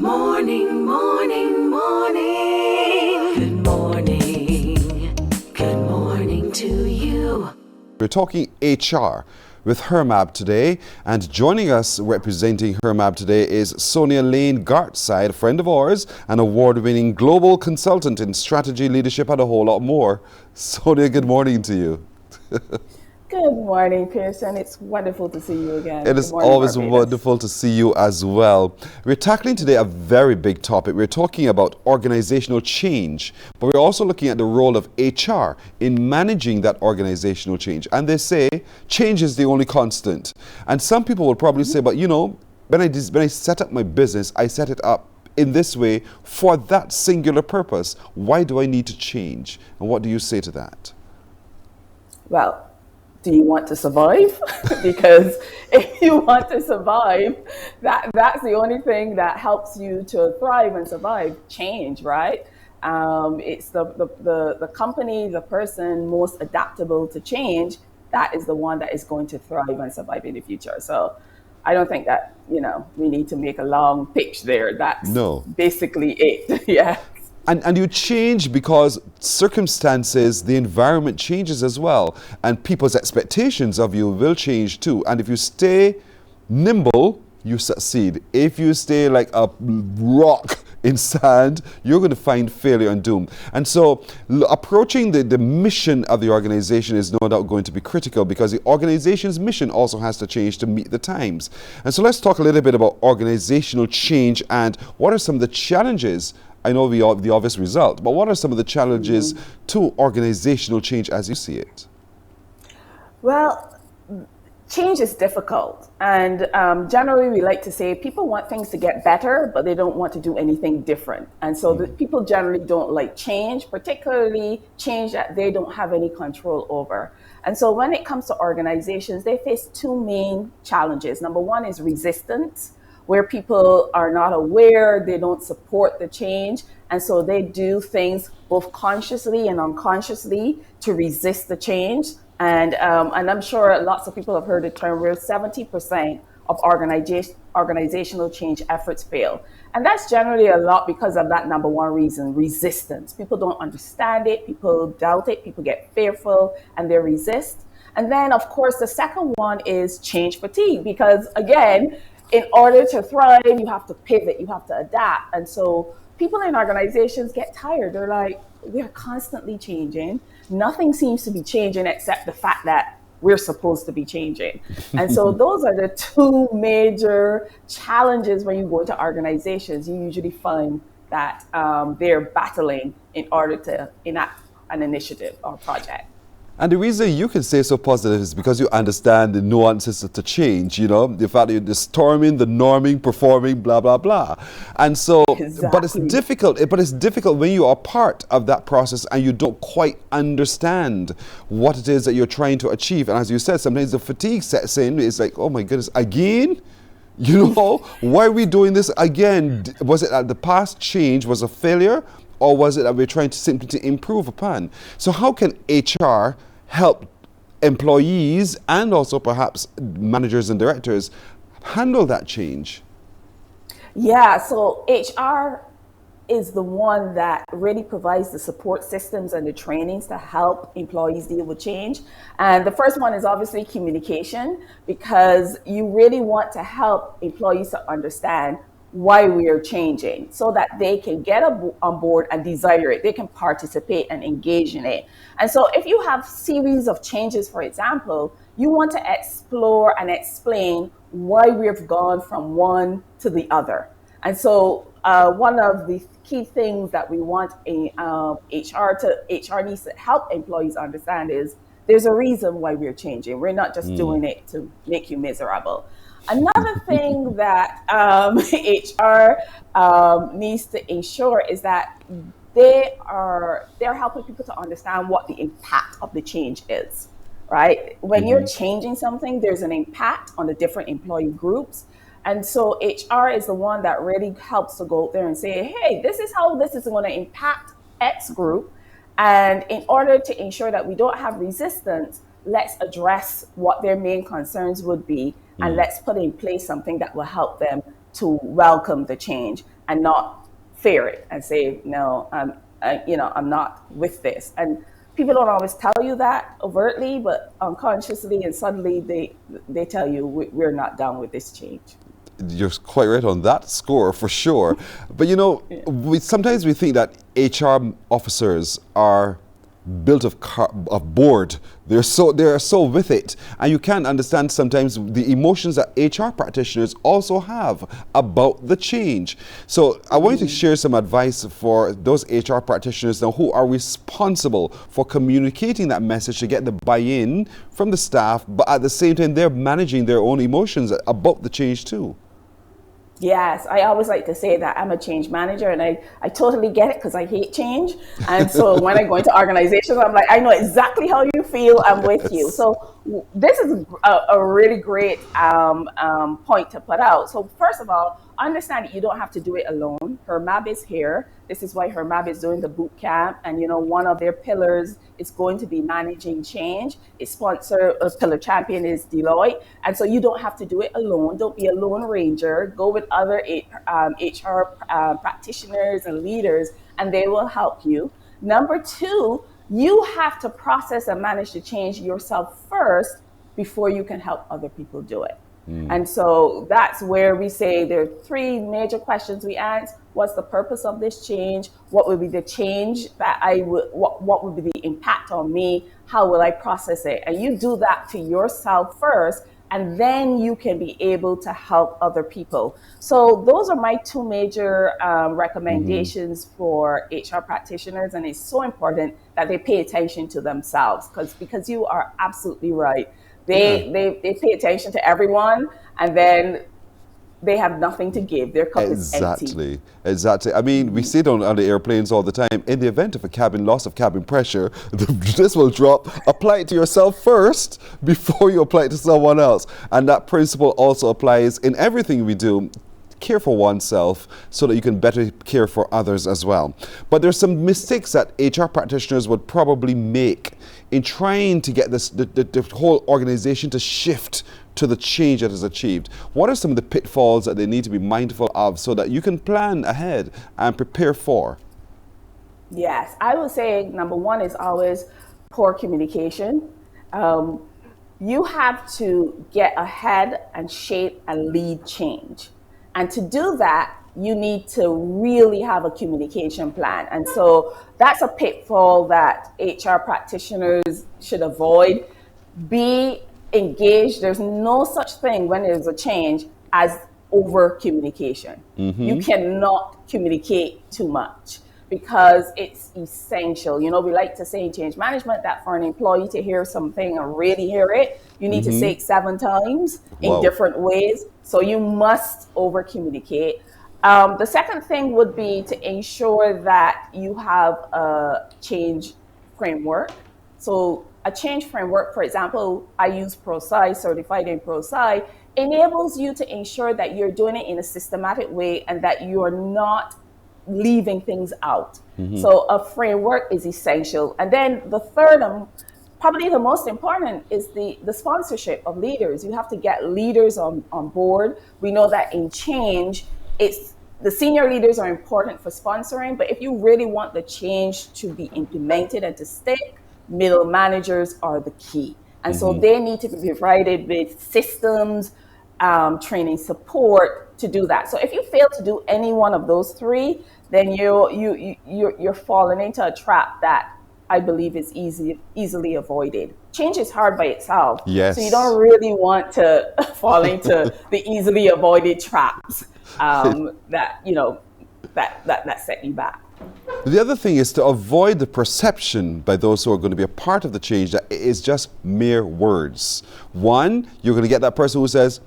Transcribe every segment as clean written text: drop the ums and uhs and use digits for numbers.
Morning, morning, morning. Good morning. Good morning to you. We're talking HR with HRMAB today, and joining us representing HRMAB today is Sonia Layne-Gartside, a friend of ours, an award-winning global consultant in strategy, leadership, and a whole lot more. Sonia, good morning to you. Good morning, Pearson. It's wonderful to see you again. It is always wonderful to see you as well. We're tackling today a very big topic. We're talking about organizational change, but we're also looking at the role of HR in managing that organizational change. And they say change is the only constant. And some people will probably say, but you know, when I set up my business, I set it up in this way for that singular purpose. Why do I need to change? And what do you say to that? Well, do you want to survive? Because if you want to survive, that's the only thing that helps you to thrive and survive. Change, right? It's the company, the person most adaptable to change. That is the one that is going to thrive and survive in the future. So I don't think that, we need to make a long pitch there. That's basically it. Yeah. And you change because circumstances, the environment changes as well. And people's expectations of you will change too. And if you stay nimble, you succeed. If you stay like a rock in sand, you're going to find failure and doom. And so approaching the mission of the organization is no doubt going to be critical, because the organization's mission also has to change to meet the times. And so let's talk a little bit about organizational change and what are some of the challenges. I know the obvious result, but what are some of the challenges to organizational change as you see it? Well, change is difficult. And generally, we like to say people want things to get better, but they don't want to do anything different. And so people generally don't like change, particularly change that they don't have any control over. And so when it comes to organizations, they face two main challenges. Number one is resistance, where people are not aware, they don't support the change. And so they do things both consciously and unconsciously to resist the change. And I'm sure lots of people have heard the term where 70% of organizational change efforts fail. And that's generally a lot because of that number one reason, resistance. People don't understand it, people doubt it, people get fearful and they resist. And then of course, the second one is change fatigue, because again, in order to thrive, you have to pivot, you have to adapt. And so people in organizations get tired. They're like, we're constantly changing. Nothing seems to be changing except the fact that we're supposed to be changing. And so those are the two major challenges when you go into organizations. You usually find that they're battling in order to enact an initiative or project. And the reason you can say so positive is because you understand the nuances of the change, the fact that you're the storming, the norming, performing, blah, blah, blah. And so, Exactly. but it's difficult when you are part of that process and you don't quite understand what it is that you're trying to achieve. And as you said, sometimes the fatigue sets in. It's like, oh my goodness, again? Why are we doing this again? Was it that the past change was a failure? Or was it that we're trying to simply improve upon? So how can HR help employees and also perhaps managers and directors handle that change? Yeah, so HR is the one that really provides the support systems and the trainings to help employees deal with change. And the first one is obviously communication, because you really want to help employees to understand why we are changing so that they can get on board and desire it. They can participate and engage in it. And so if you have series of changes, for example, you want to explore and explain why we've gone from one to the other. And so one of the key things that we want HR needs to help employees understand is there's a reason why we're changing. We're not just doing it to make you miserable. Another thing that HR needs to ensure is that they're helping people to understand what the impact of the change is, right? When you're changing something, there's an impact on the different employee groups. And so HR is the one that really helps to go out there and say, hey, this is how this is going to impact X group. And in order to ensure that we don't have resistance, let's address what their main concerns would be, and let's put in place something that will help them to welcome the change. and not fear it and say, no, I'm not with this. And people don't always tell you that overtly, but unconsciously and suddenly they tell you, we're not down with this change. You're quite right on that score for sure. But sometimes we think that HR officers are built of bored. They're so with it, and you can't understand sometimes the emotions that HR practitioners also have about the change. So I want you to share some advice for those HR practitioners now who are responsible for communicating that message to get the buy-in from the staff, but at the same time they're managing their own emotions about the change too. Yes, I always like to say that I'm a change manager, and I totally get it because I hate change. And so when I go into organizations, I'm like, I know exactly how you feel. I'm with you. So this is a really great point to put out. So first of all, understand that you don't have to do it alone. HRMAB is here. This is why HRMAB is doing the boot camp. And, one of their pillars is going to be managing change. Its sponsor, pillar champion, is Deloitte. And so you don't have to do it alone. Don't be a lone ranger. Go with other HR practitioners and leaders, and they will help you. Number two, you have to process and manage the change yourself first before you can help other people do it. And so that's where we say there are three major questions we ask. What's the purpose of this change? What would be the change that what would be the impact on me? How will I process it? And you do that to yourself first, and then you can be able to help other people. So those are my two major recommendations for HR practitioners. And it's so important that they pay attention to themselves, because you are absolutely right. They pay attention to everyone, and then they have nothing to give. Their cup is empty. Exactly. I mean, we see it on the airplanes all the time. In the event of a loss of cabin pressure, this will drop. Apply it to yourself first before you apply it to someone else. And that principle also applies in everything we do. Care for oneself so that you can better care for others as well. But there's some mistakes that HR practitioners would probably make in trying to get the whole organization to shift to the change that is achieved. What are some of the pitfalls that they need to be mindful of so that you can plan ahead and prepare for? Yes, I would say number one is always poor communication. You have to get ahead and shape and lead change. And to do that, you need to really have a communication plan. And so that's a pitfall that HR practitioners should avoid. Be engaged. There's no such thing when there's a change as over communication. You cannot communicate too much, because it's essential. We like to say in change management that for an employee to hear something and really hear it, you need to say it 7 times in different ways. So you must over communicate. The second thing would be to ensure that you have a change framework. So a change framework, for example, I use ProSci, certified in ProSci, enables you to ensure that you're doing it in a systematic way and that you're not leaving things out. So a framework is essential. And then the third, probably the most important, is the sponsorship of leaders. You have to get leaders on board. We know that in change, the senior leaders are important for sponsoring, but if you really want the change to be implemented and to stick, middle managers are the key. And so they need to be provided with systems, training support to do that. So if you fail to do any one of those three, then you're falling into a trap that I believe is easily avoided. Change is hard by itself. Yes. So you don't really want to fall into the easily avoided traps that set you back. The other thing is to avoid the perception by those who are going to be a part of the change that it is just mere words. One, you're going to get that person who says,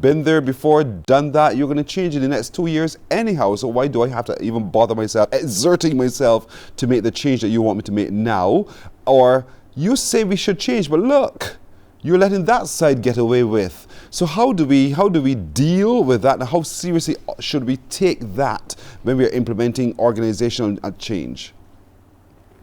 been there before, done that, you're going to change in the next 2 years anyhow, so why do I have to even bother myself, exerting myself to make the change that you want me to make now? Or you say we should change, but look, you're letting that side get away with. So how do we deal with that, and how seriously should we take that when we are implementing organizational change?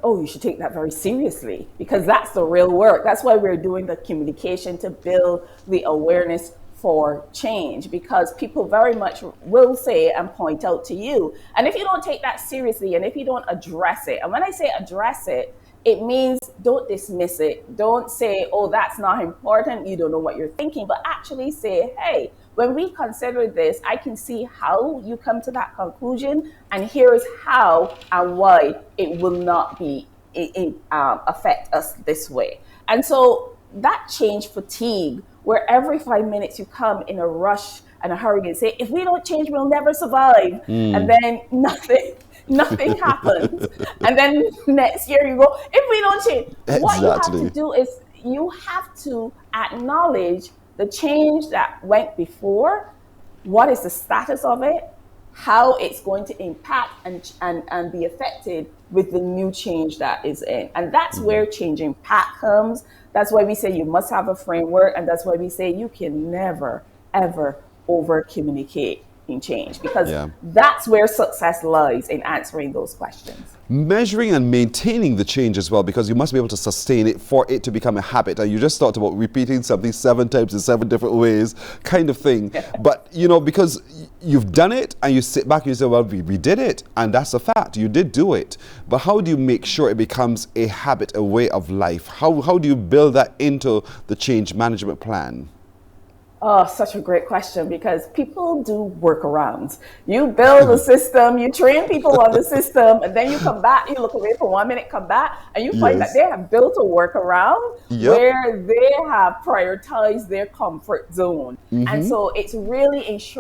Oh, you should take that very seriously, because that's the real work. That's why we're doing the communication, to build the awareness for change, because people very much will say and point out to you. And if you don't take that seriously and if you don't address it, and when I say address it, it means don't dismiss it. Don't say, oh, that's not important, you don't know what you're thinking, but actually say, hey, when we consider this, I can see how you come to that conclusion, and here's how and why it will not be affect us this way. And so that change fatigue, where every 5 minutes you come in a rush and a hurry and say, if we don't change, we'll never survive. And then nothing happens. And then next year you go, if we don't change. Exactly. What you have to do is you have to acknowledge the change that went before, what is the status of it, how it's going to impact and be affected with the new change that is in. And that's where change impact comes. That's why we say you must have a framework, and that's why we say you can never, ever over communicate in change, because that's where success lies, in answering those questions. Measuring and maintaining the change as well, because you must be able to sustain it for it to become a habit. And you just talked about repeating something 7 times in 7 different ways kind of thing. But, you know, because you've done it and you sit back and you say, well, we did it. And that's a fact. You did do it. But how do you make sure it becomes a habit, a way of life? How do you build that into the change management plan? Oh, such a great question, because people do workarounds. You build a system, you train people on the system, and then you come back, you look away for 1 minute, come back, and you find that they have built a workaround where they have prioritized their comfort zone. And so it's really it's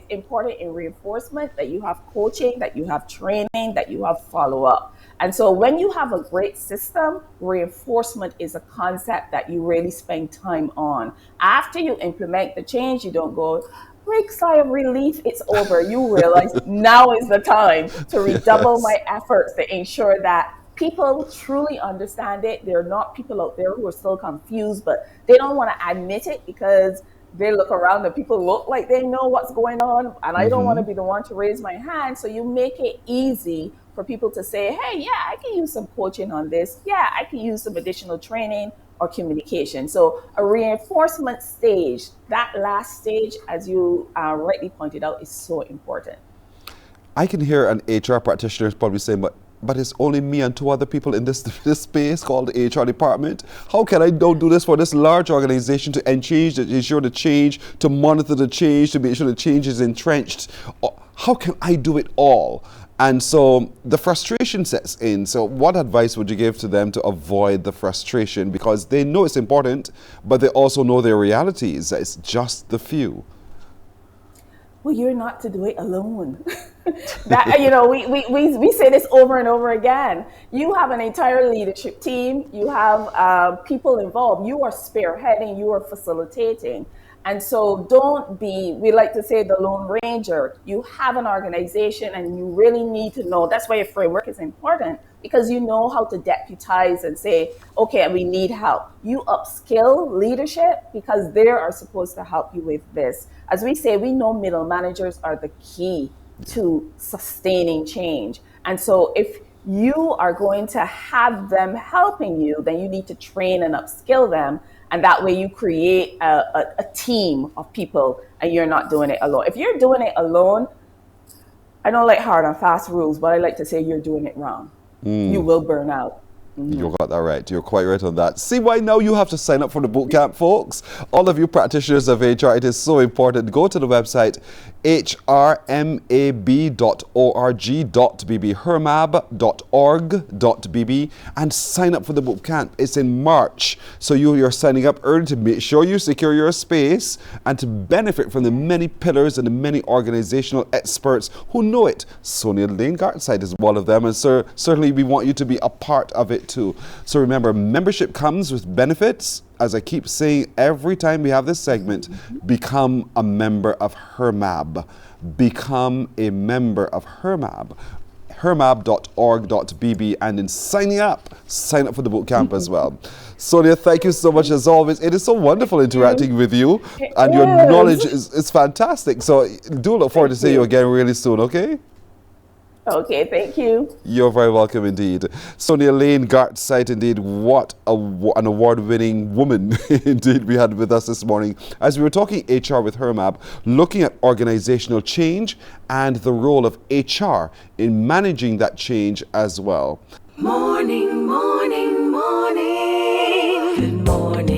important in reinforcement that you have coaching, that you have training, that you have follow-up. And so when you have a great system, reinforcement is a concept that you really spend time on. After you implement the change, you don't go, break sigh of relief, it's over. You realize now is the time to redouble my efforts to ensure that people truly understand it. There are not people out there who are still confused, but they don't want to admit it because they look around and people look like they know what's going on, and I don't want to be the one to raise my hand. So you make it easy for people to say, hey, yeah, I can use some coaching on this. Yeah, I can use some additional training or communication. So a reinforcement stage, that last stage, as you rightly pointed out, is so important. I can hear an HR practitioner probably saying, but it's only me and 2 other people in this space called the HR department. How can I don't do this for this large organization to ensure the change, to monitor the change, to make sure the change is entrenched? How can I do it all? And so the frustration sets in. So what advice would you give to them to avoid the frustration? Because they know it's important, but they also know their realities. It's just the few. Well, you're not to do it alone. That, you know, we say this over and over again. You have an entire leadership team. You have people involved. You are spearheading. You are facilitating. And so don't be, we like to say, the Lone Ranger. You have an organization and you really need to know. That's why your framework is important, because you know how to deputize and say, okay, we need help. You upskill leadership because they are supposed to help you with this. As we say, we know middle managers are the key to sustaining change. And so if you are going to have them helping you, then you need to train and upskill them. And that way you create a team of people and you're not doing it alone. If you're doing it alone, I don't like hard and fast rules, but I like to say you're doing it wrong. You will burn out. You got that right. You're quite right on that. See why now you have to sign up for the bootcamp, folks? All of you practitioners of HR, it is so important. Go to the website HRMAB.org.bb, HRMAB.org.bb, and sign up for the bootcamp. It's in March, so you're signing up early to make sure you secure your space and to benefit from the many pillars and the many organizational experts who know it. Sonia Layne-Gartside is one of them, and certainly we want you to be a part of it too. So remember, membership comes with benefits. As I keep saying every time we have this segment, become a member of HRMAB. Become a member of HRMAB. HRMAB.org.bb, and in sign up for the bootcamp as well. Sonia, thank you so much as always. It is so wonderful interacting with you, and your knowledge is fantastic. So do look forward to seeing you again really soon, okay? Okay, thank you. You're very welcome indeed. Sonia Layne-Gartside, indeed, what an award-winning woman indeed we had with us this morning as we were talking HR with HRMAB, looking at organizational change and the role of HR in managing that change as well. Morning, morning, morning. Good morning.